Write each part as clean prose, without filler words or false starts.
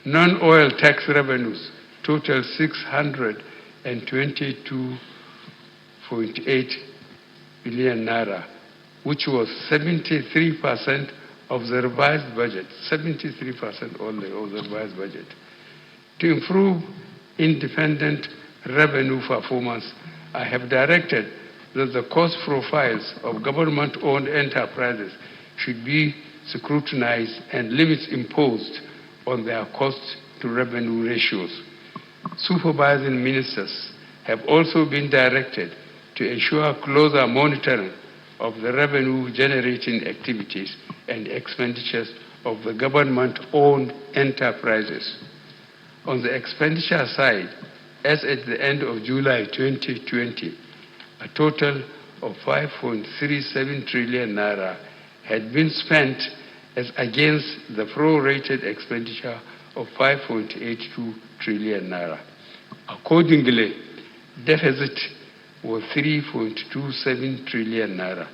Non-oil tax revenues total 622.8 billion naira, which was 73% of the revised budget, 73% only of the revised budget. To improve independent revenue performance, I have directed that the cost profiles of government-owned enterprises should be scrutinized and limits imposed on their cost-to-revenue ratios. Supervising ministers have also been directed to ensure closer monitoring of the revenue-generating activities and expenditures of the government-owned enterprises. On the expenditure side, as at the end of July 2020, a total of 5.37 trillion naira had been spent as against the prorated expenditure of 5.82 trillion naira. Accordingly, deficit was 3.27 trillion naira.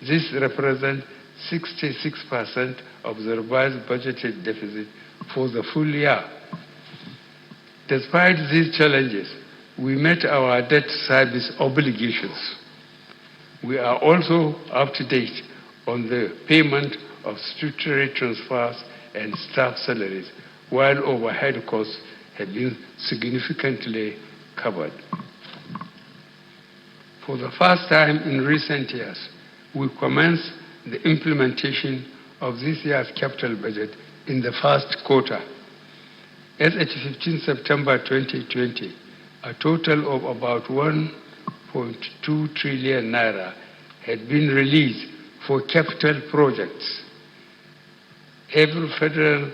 This represents 66% of the revised budgeted deficit for the full year. Despite these challenges, we met our debt service obligations. We are also up to date on the payment of statutory transfers and staff salaries, while overhead costs have been significantly covered. For the first time in recent years, we commenced the implementation of this year's capital budget in the first quarter. As at 15 September 2020, a total of about 1.2 trillion naira had been released for capital projects. Every federal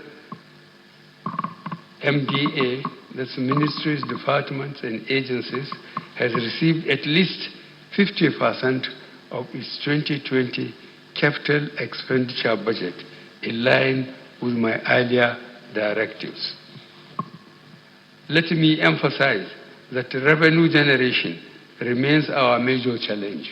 MDA, that's ministries, departments, and agencies, has received at least 50% of its 2020 capital expenditure budget, in line with my earlier directives. Let me emphasize that revenue generation remains our major challenge.